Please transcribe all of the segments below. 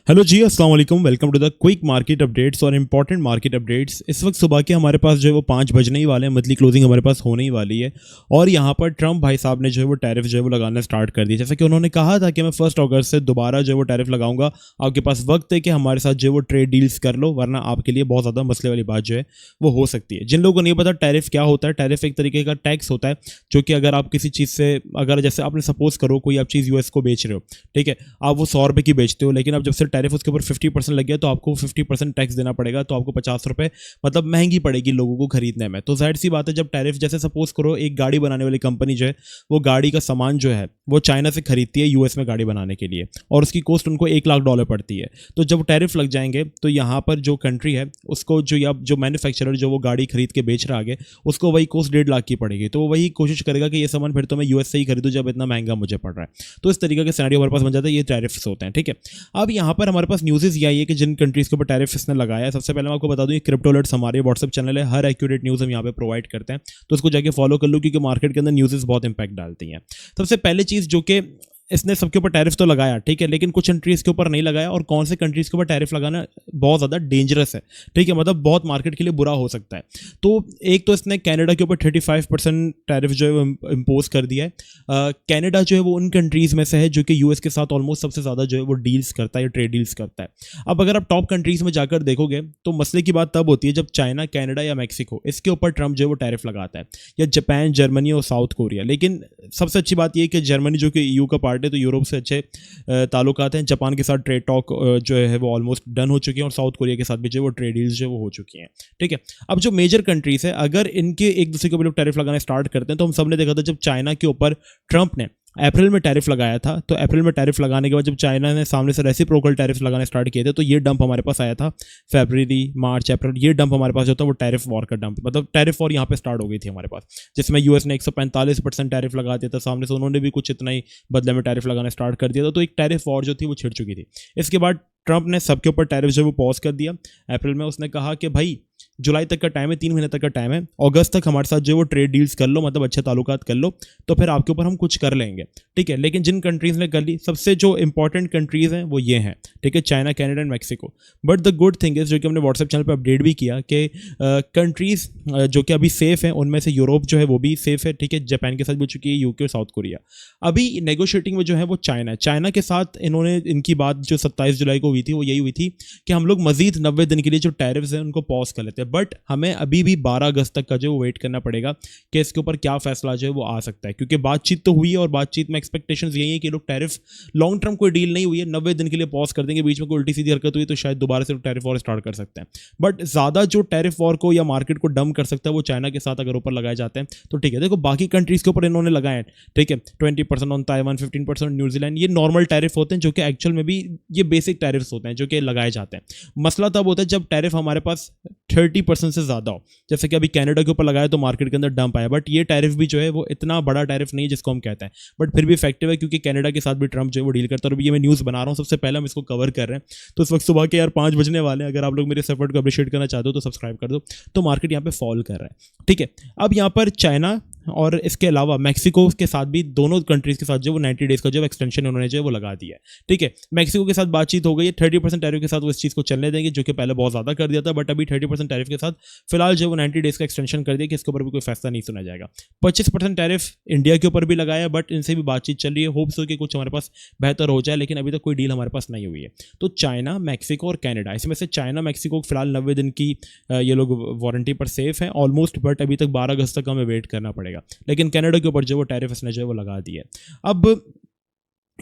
Hello ji, अस्सलाम वालेकुम। Welcome to the quick market updates और इंपॉर्टेंट मार्केट अपडेट्स। इस वक्त सुबह के हमारे पास जो है वो 5 बजने ही वाले हैं, मंथली क्लोजिंग हमारे पास होने ही वाली है। और यहाँ पर ट्रम्प भाई साहब ने जो है वो टैरिफ जो है वो लगाना स्टार्ट कर दिया। जैसे कि उन्होंने कहा था कि मैं 1 अगस्त से दोबारा जो है वो टैरिफ लगाऊंगा। आपके पास वक्त है कि हमारे साथ जो है वो ट्रेड डील्स कर लो, वरना आपके लिए बहुत ज़्यादा मसले वाली बात जो है वो हो सकती है। जिन लोगों को नहीं पता टैरिफ क्या होता है, टैरिफ एक तरीके का टैक्स होता है जो कि अगर आप किसी चीज़ से, अगर जैसे आपने सपोज करो कोई आप चीज़ यूएस को बेच रहे हो, ठीक है, आप वो 100 रुपये की बेचते हो, लेकिन अब जब से टैरिफ उसके ऊपर 50% लग गया तो आपको 50% टैक्स देना पड़ेगा। तो आपको 50 रुपये मतलब महंगी पड़ेगी लोगों को खरीदने में। तो जाहिर सी बात है, जब टैरिफ, जैसे सपोज करो एक गाड़ी बनाने वाली कंपनी जो है वो गाड़ी का सामान जो है वो चाइना से खरीदती है यूएस में गाड़ी बनाने के लिए, और उसकी कॉस्ट उनको $1 लाख पड़ती है। तो जब टैरिफ लग जाएंगे तो यहाँ पर जो कंट्री है उसको जो या जो मैन्युफैक्चरर जो वो गाड़ी खरीद के बेच रहा आगे, उसको वही कॉस्ट 1.5 लाख की पड़ेगी। तो वो वही कोशिश करेगा कि ये सामान फिर तो मैं यूएस से ही खरीदूं जब इतना महंगा मुझे पड़ रहा है। तो इस तरीके के सिनेरियो हमारे पास बन जाता है, ये टैरिफ्स होते हैं, ठीक है। अब यहाँ पर हमारे पास न्यूज़ ये आई है कि जिन कंट्रीज़ के ऊपर टैरिफ इसने लगाया है, सबसे पहले मैं आपको बता दूं, ये क्रिप्टो अलर्ट्स हमारे व्हाट्सएप चैनल है, हर एक्यूरेट न्यूज़ हम यहाँ पे प्रोवाइड करते हैं, तो उसको जाके फॉलो कर लो क्योंकि मार्केट के अंदर न्यूज़ बहुत इंपैक्ट डालती हैं। सबसे पहली चीज़ जो कि इसने सबके ऊपर टैरिफ तो लगाया, ठीक है, लेकिन कुछ कंट्रीज़ के ऊपर नहीं लगाया। और कौन से कंट्रीज़ के ऊपर टैरिफ लगाना बहुत ज़्यादा डेंजरस है, ठीक है, मतलब बहुत मार्केट के लिए बुरा हो सकता है। तो एक तो इसने कनाडा के ऊपर 35% टैरिफ जो है वो इम्पोज कर दिया है। कनाडा जो है वो उन कंट्रीज़ में से है जो कि यूएस के साथ ऑलमोस्ट सबसे ज़्यादा जो है वो डील्स करता है या ट्रेड डील्स करता है। अब अगर आप टॉप कंट्रीज़ में जाकर देखोगे तो मसले की बात तब होती है जब चाइना, कनाडा या मैक्सिको, इसके ऊपर ट्रम्प जो है वो टैरिफ लगाता है, या जापान, जर्मनी और साउथ कोरिया। लेकिन सबसे अच्छी बात यह है कि जर्मनी जो कि यूरोप का पार्ट है, तो यूरोप से अच्छे ताल्लुकात हैं। जापान के साथ ट्रेड टॉक जो है वो ऑलमोस्ट डन हो चुकी हैं, और साउथ कोरिया के साथ भी जो है वो ट्रेड डील्स जो वो हो चुकी हैं, ठीक है। अब जो मेजर कंट्रीज है, अगर इनके एक दूसरे के ऊपर टैरिफ लगाना स्टार्ट करते हैं, तो हम सब ने देखा था जब चाइना के ऊपर ट्रम्प ने अप्रैल में टैरिफ लगाया था, तो अप्रैल में टैरिफ लगाने के बाद जब चाइना ने सामने से रेसिप्रोकल टैरिफ लगाना स्टार्ट किए थे, तो ये डंप हमारे पास आया था फरवरी, मार्च, अप्रैल। ये डंप हमारे पास जो था वो टैरिफ वॉर का डंप, मतलब टैरिफ वॉर यहाँ पे स्टार्ट हो गई थी हमारे पास, जिसमें यूएस ने 145% टैरिफ लगा दिया था सामने से, उन्होंने भी कुछ इतना ही बदले में टैरिफ लगाना स्टार्ट कर दिया था। तो एक टैरिफ वॉर जो थी वो छिड़ चुकी थी। इसके बाद ट्रम्प ने सबके ऊपर टैरिफ जो वो पॉज कर दिया अप्रैल में। उसने कहा कि भाई जुलाई तक का टाइम है, 3 महीने तक का टाइम है, अगस्त तक हमारे साथ जो वो ट्रेड डील्स कर लो, मतलब अच्छे ताल्लुकात कर लो, तो फिर आपके ऊपर हम कुछ कर लेंगे, ठीक है। लेकिन जिन कंट्रीज़ ने कर ली, सबसे जो इंपॉर्टेंट कंट्रीज़ हैं वो ये हैं, ठीक है, China, Canada and Mexico. But the good thing is, जो कि हमने व्हाट्सएप चैनल पर अपडेट भी किया, कि कंट्रीज़ जो कि अभी सेफ़ हैं उनमें से यूरोप जो है वो भी सेफ़ है, ठीक है, जापान के साथ भी हो चुकी है, यूके और साउथ कोरिया। अभी नेगोशिएटिंग में जो है वो चाइना के साथ इन्होंने, इनकी बात जो 27 जुलाई को हुई थी वो यही हुई थी कि हम लोग मजीद 90 दिन के लिए जो टैरिफ्स हैं उनको पॉज कर लेते हैं। बट हमें अभी भी 12 अगस्त तक का जो वेट करना पड़ेगा कि इसके ऊपर क्या फैसला जो है वो आ सकता है, क्योंकि बातचीत तो हुई है और बातचीत में एक्सपेक्टेशंस यही है कि लोग टैरिफ, लॉन्ग टर्म कोई डील नहीं हुई है, 90 दिन के लिए पॉज कर देंगे, बीच में कोई उल्टी सीधी हरकत हुई तो शायद दोबारा से टैरिफ वॉर स्टार्ट कर सकते हैं। बट ज़्यादा जो टैरिफ वॉर को या मार्केट को डम कर सकता है वो चाइना के साथ अगर ऊपर लगाए जाते हैं तो ठीक है। देखो बाकी कंट्रीज़ के ऊपर इन्होंने लगाए हैं, ठीक है, 20% ऑन ताइवान, 15% न्यूजीलैंड, ये नॉर्मल टैरिफ होते हैं जो कि एक्चुअल में भी ये बेसिक टैरिफ्स होते हैं जो कि लगाए जाते हैं। मसला तब होता है जब टैरिफ हमारे पास 30% से ज़्यादा हो, जैसे कि अभी कनाडा के ऊपर लगाया तो मार्केट के अंदर डंप आया। बट ये टैरिफ भी जो है वो इतना बड़ा टैरिफ नहीं है जिसको हम कहते हैं, बट फिर भी इफेक्टिव है क्योंकि कनाडा के साथ भी ट्रम्प जो है वो डील करता है। और अभी ये मैं न्यूज़ बना रहा हूँ, सबसे पहले हम इसको कवर कर रहे हैं, तो इस वक्त सुबह के यार 5 बजने वाले हैं। अगर आप लोग मेरे सपोर्ट को अप्रिशिएट करना चाहते हो तो सब्सक्राइब कर दो। तो मार्केट यहाँ पे फॉल कर रहा है, ठीक है। अब यहाँ पर चाइना और इसके अलावा मैक्सिको के साथ भी, दोनों कंट्रीज़ के साथ जो वो 90 डेज़ का जो एक्सटेंशन उन्होंने जो है वो लगा दिया है, ठीक है। मैक्सिको के साथ बातचीत हो गई है, 30% टैरिफ के साथ वो इस चीज़ को चलने देंगे, जो कि पहले बहुत ज़्यादा कर दिया था, बट अभी 30% टैरिफ के साथ फिलहाल जो वो 90 डेज़ का एक्सटेंशन कर दिया कि इसके ऊपर भी कोई फैसला नहीं सुना जाएगा। 25% टैरिफ इंडिया के ऊपर भी लगाया, बट इनसे भी बातचीत चल रही है, होप्स हो कि कुछ हमारे पास बेहतर हो जाए, लेकिन अभी तक कोई डील हमारे पास नहीं हुई है। तो चाइना, मैक्सिको और कनाडा, इसमें से चाइना, मैक्सिको फिलहाल 90 दिन की ये लोग वारंटी पर सेफ हैं ऑलमोस्ट, बट अभी तक 12 अगस्त तक हमें वेट करना पड़ेगा। लेकिन कनाडा के ऊपर जो वो टैरिफ इसने जो है वो लगा दिया है। अब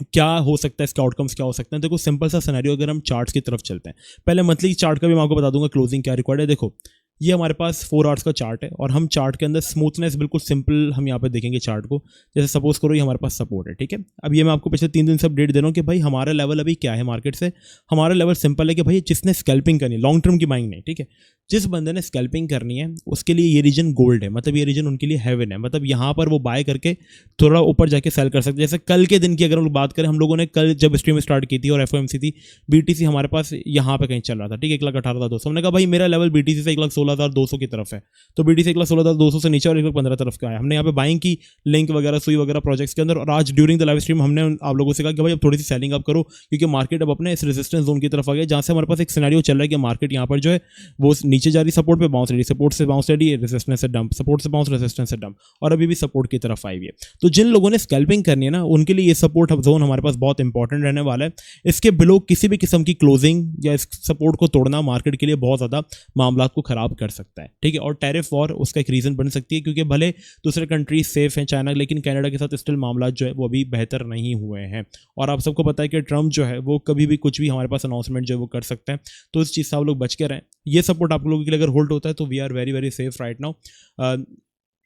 क्या हो सकता है, इसके आउटकम्स क्या हो सकते हैं? देखो सिंपल सा सिनेरियो, अगर हम चार्ट्स की तरफ चलते हैं, पहले मंथली चार्ट का भी मैं आपको बता दूंगा क्लोजिंग क्या रिक्वायर्ड है। देखो ये हमारे पास 4 आवर्स का चार्ट है, और हम चार्ट के अंदर स्मूथनेस बिल्कुल सिंपल हम यहाँ पे देखेंगे चार्ट को। जैसे सपोज करो ये हमारे पास सपोर्ट है, ठीक है। अब ये मैं आपको पिछले 3 दिन से अपडेट दे रहा हूँ कि भाई हमारा लेवल अभी क्या है मार्केट से। हमारा लेवल सिंपल है कि भाई जिसने स्कैल्पिंग करनी, लॉन्ग टर्म की बाइंग नहीं, ठीक है, जिस बंदे ने स्कैल्पिंग करनी है उसके लिए ये रीजन गोल्ड है, मतलब ये रीजन उनके लिए हेवन है, मतलब यहाँ पर वो बाय करके थोड़ा ऊपर जाके सेल कर सकते हैं। जैसे कल के दिन की अगर हम लोग बात करें, हम लोगों ने कल जब स्ट्रीम स्टार्ट की थी और FOMC थी, BTC हमारे पास यहाँ पे कहीं चल रहा था, ठीक है, 1,18,200। हमने कहा भाई मेरा लेवल BTC से 1,16,200 की तरफ है, तो BTC 1,16,200 से नीचे और 1,15,000 तरफ का है। हमने यहाँ पे बाइंग की लिंक वगैरह सुई वगैरह प्रोजेक्ट्स के अंदर, और आज ड्यूरिंग द लाइव स्ट्रीम हमने आप लोगों से कहा कि भाई अब थोड़ी सी सेलिंग अप करो, क्योंकि मार्केट अब अपने इस रेजिस्टेंस जोन की तरफ आ गया, जहाँ से हमारे पास एक सिनेरियो चल रहा है कि मार्केट यहाँ पर जो है वो नीचे जा रही, सपोर्ट पे बाउंस रही, सपोर्ट से बाउंस रही, रेजिस्टेंस से डंप, सपोर्ट से बाउंस, रेजिस्टेंस से डंप, और अभी भी सपोर्ट की तरफ आई है। तो जिन लोगों ने स्कैल्पिंग करनी है ना, उनके लिए ये सपोर्ट जोन हमारे पास बहुत इंपॉर्टेंट रहने वाला है। इसके बिलो किसी भी किस्म की क्लोजिंग या इस सपोर्ट को तोड़ना मार्केट के लिए बहुत ज़्यादा मामला को खराब कर सकता है, ठीक है। और टैरिफ वॉर उसका एक रीज़न बन सकती है, क्योंकि भले दूसरे कंट्रीज सेफ हैं, चाइना, लेकिन कनाडा के साथ स्टिल मामला जो है वो अभी बेहतर नहीं हुए हैं। और आप सबको पता है कि ट्रम्प जो है वो कभी भी कुछ भी हमारे पास अनाउंसमेंट जो है वो कर सकते हैं, तो इस चीज़ से आप लोग बच के रहें। ये सपोर्ट आप लोगों के लिए अगर होल्ड होता है तो we are very very safe right now.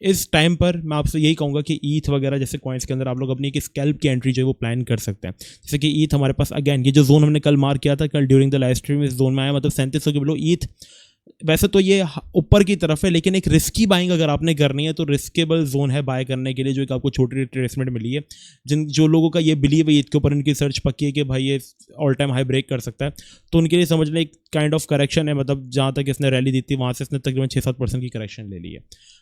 इस टाइम पर मैं आपसे यही कहूँगा कि ईथ वगैरह जैसे कॉइन्स के अंदर आप लोग अपनी एक स्कैल्प की एंट्री जो है वो प्लान कर सकते हैं। जैसे कि ईथ हमारे पास अगेन ये जो जोन हमने कल मार्क किया था, कल ड्यूरिंग द लाइव स्ट्रीम इस जोन में आया, मतलब 3700 के बिलो ईथ। वैसे तो ये ऊपर की तरफ है, लेकिन एक रिस्की बाइंग अगर आपने करनी है तो रिस्केबल जोन है बाय करने के लिए, जो एक आपको छोटी रिट्रेसमेंट मिली है। जो लोगों का ये बिलीव है ईद के ऊपर, इनकी सर्च पक्की है कि भाई ये ऑल टाइम हाई ब्रेक कर सकता है, तो उनके लिए समझ लें एक काइंड ऑफ करेक्शन है, मतलब जहाँ तक इसने रैली दी थी वहाँ से इसने तकरीबन 6-7% की करेक्शन ले ली है।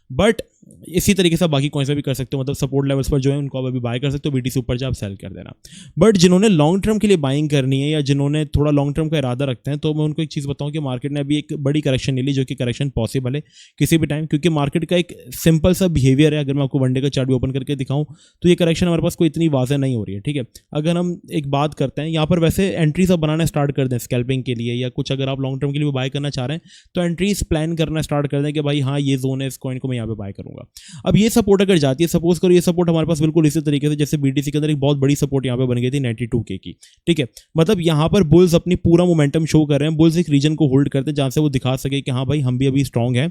बट इसी तरीके से बाकी कॉइन्स में भी कर सकते हो, मतलब सपोर्ट लेवल्स पर जो है उनको आप अभी बाय कर सकते हो, BTC ऊपर जब सेल कर देना। बट जिन्होंने लॉन्ग टर्म के लिए बाइंग करनी है या जिन्होंने थोड़ा लॉन्ग टर्म का इरादा रखते हैं, तो मैं उनको एक चीज़ बताऊं कि मार्केट ने अभी एक बड़ी करेक्शन ले ली, जो कि करेक्शन पॉसिबल है किसी भी टाइम, क्योंकि मार्केट का एक सिंपल सा बिहेवियर है। अगर मैं आपको वनडे का चार्ट भी ओपन करके दिखाऊं तो ये करेक्शन हमारे पास कोई इतनी वाज़ेह नहीं हो रही है, ठीक है। अगर हम एक बात करते हैं यहाँ पर, वैसे एंट्रीज अब बनाना स्टार्ट कर दें स्कैल्पिंग के लिए, या कुछ अगर आप लॉन्ग टर्म के लिए बाय करना चाह रहे हैं तो एंट्रीज प्लान करना स्टार्ट कर दें कि भाई हाँ ये जोन है, इस कॉइन को मैं यहाँ पे बाय करूंगा। अब ये सपोर्ट अगर जाती है, सपोज करो ये सपोर्ट हमारे पास बिल्कुल इसी तरीके से जैसे BTC के अंदर एक बहुत बड़ी सपोर्ट यहाँ पे बन गई थी 92K की, ठीक है। मतलब यहाँ पर बुल्स अपनी पूरा मोमेंटम शो कर रहे हैं, बुल्स एक रीजन को होल्ड करते हैं जहाँ से वो दिखा सके कि हाँ भाई हम भी अभी स्ट्रांग हैं,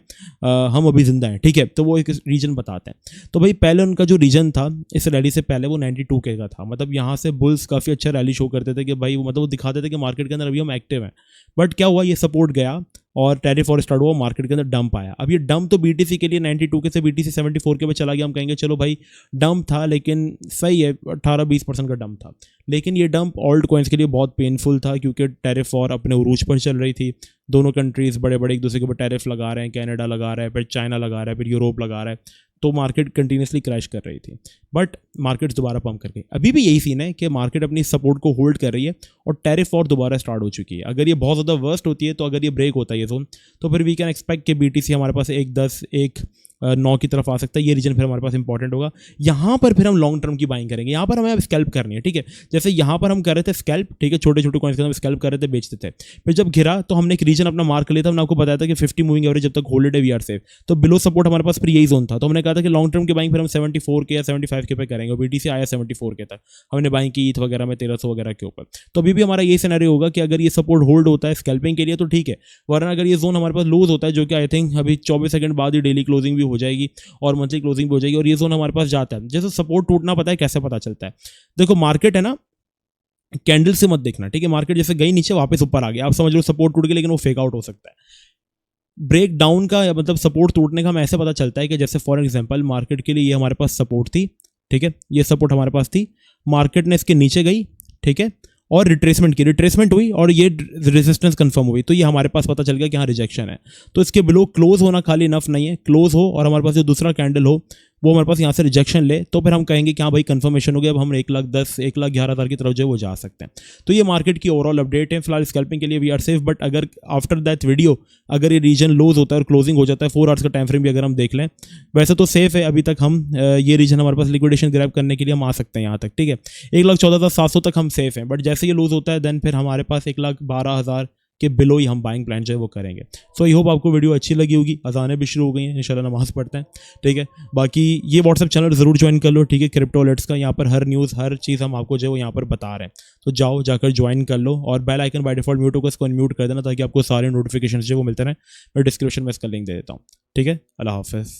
हम अभी जिंदा हैं, ठीक है। तो वो एक रीजन बताते हैं। तो भाई पहले उनका जो रीजन था इस रैली से पहले वो 92K का था, मतलब यहाँ से बुल्स काफ़ी अच्छा रैली शो करते थे कि भाई मतलब वो दिखाते थे कि मार्केट के अंदर अभी हम एक्टिव हैं। बट क्या हुआ, ये सपोर्ट गया और टैरिफ और स्टार्ट हुआ, मार्केट के अंदर डंप आया। अब ये डंप तो BTC के लिए 92K से BTC 74K पे चला गया, हम कहेंगे चलो भाई डंप था, लेकिन सही है 18-20% का डंप था। लेकिन ये डंप ऑल्ट कॉइन्स के लिए बहुत पेनफुल था, क्योंकि टैरिफ और अपने उरूज पर चल रही थी। दोनों कंट्रीज़ बड़े बड़े एक दूसरे के ऊपर टैरिफ लगा रहे हैं, कनाडा लगा रहा है, फिर चाइना लगा रहा है, फिर यूरोप लगा रहा है, तो मार्केट कंटिन्यूसली क्रैश कर रही थी। बट मार्केट दोबारा पंप कर गई। अभी भी यही सीन है कि मार्केट अपनी सपोर्ट को होल्ड कर रही है और टैरिफ और दोबारा स्टार्ट हो चुकी है। अगर ये बहुत ज़्यादा वर्स्ट होती है, तो अगर ये ब्रेक होता है ये जोन, तो फिर वी कैन एक्सपेक्ट कि BTC हमारे पास 1.10 1.9 की तरफ आ सकता है। ये रीजन फिर हमारे पास इंपॉर्टेंट होगा। यहाँ पर फिर हम लॉन्ग टर्म की बाइंग करेंगे। यहाँ पर हमें अब स्कैल्प करनी है, ठीक है। जैसे यहाँ पर हम कर रहे थे स्कैल्प, ठीक है, छोटे छोटे कॉइन्स के हम स्कैल्प कर रहे थे, बेचते थे। फिर जब गिरा तो हमने एक रीजन अपना मार्क कर लिया था। हमने आपको बताया था कि 50 मूविंग एवरेज जब तक होल्डेड है वी आर सेफ। तो बिलो सपोर्ट हमारे पास फिर यही जोन था। तो हमने कहा था कि लॉन्ग टर्म की बाइंग फिर हम 74K या 75K पे करेंगे। और BTC आया 74K तक, हमने बाइंग की ईथ वगैरह में 1300 वगैरह के ऊपर। तो अभी भी हमारा ये सिनेरियो होगा कि अगर ये सपोर्ट होल्ड होता है स्कैल्पिंग के लिए तो ठीक है, वरना अगर ये जोन हमारे पास लूज होता है, जो कि आई थिंक अभी 24 सेकंड बाद ही डेली क्लोजिंग भी हो जाएगी और मंथली क्लोजिंग भी हो जाएगी, और ये जोन हमारे पास जाता है। जैसे सपोर्ट टूटना पता है कैसे पता चलता है, देखो मार्केट है ना, कैंडल से मत देखना, ठीक है। मार्केट जैसे गई नीचे वापस ऊपर आ गया, आप समझ लो सपोर्ट टूट गया, लेकिन वो फेक आउट हो सकता है। ब्रेक डाउन का या मतलब सपोर्ट टूटने का हमें ऐसे पता चलता है कि जैसे फॉर एग्जांपल मार्केट के लिए ये हमारे पास सपोर्ट थी, ठीक है, ये सपोर्ट हमारे पास थी, मार्केट ने इसके नीचे गई, ठीक है, और रिट्रेसमेंट की, रिट्रेसमेंट हुई और ये रेजिस्टेंस कंफर्म हुई, तो ये हमारे पास पता चल गया कि हाँ रिजेक्शन है। तो इसके बिलो क्लोज होना खाली इनफ नहीं है, क्लोज हो और हमारे पास जो दूसरा कैंडल हो वो हमारे पास यहाँ से रिजेक्शन ले, तो फिर हम कहेंगे कि हाँ भाई कंफर्मेशन हो गया, अब हम 1,10,000 1,11,000 की तरफ जो है वो जा सकते हैं। तो ये मार्केट की ओवरऑल अपडेट है। फिलहाल स्कैल्पिंग के लिए वी आर सेफ, बट अगर आफ्टर दैट वीडियो अगर ये रीजन लोज होता है और क्लोजिंग हो जाता है, 4 आवर्स का टाइम फ्रेम भी अगर हम देख लें, वैसे तो सेफ है अभी तक। हम ये रीजन हमारे पास लिक्विडेशन ग्रैब करने के लिए हम आ सकते हैं यहाँ तक, ठीक है, 1,14,700 तक हम सेफ हैं। बट जैसे ये लूज होता है देन फिर हमारे पास 1,12,000 के बिलो ही हम बाइंग प्लान जो है वो करेंगे। सो आई होप आपको वीडियो अच्छी लगी होगी। अजानें भी शुरू हो गई हैं, इंशाल्लाह नमाज पढ़ते हैं, ठीक है। बाकी ये व्हाट्सएप चैनल जरूर ज्वाइन कर लो, ठीक है, क्रिप्टो अलर्ट्स का। यहाँ पर हर न्यूज़ हर चीज़ हम आपको जो है वो यहाँ पर बता रहे हैं, तो जाओ जाकर ज्वाइन कर लो। और bell icon by default mute होगा, इसको अनम्यूट कर देना ताकि आपको सारे नोटिफिकेशन जो वो मिलते रहें। मैं डिस्क्रिप्शन में इसका लिंक दे देता हूँ, ठीक है। अल्लाह हाफिज़।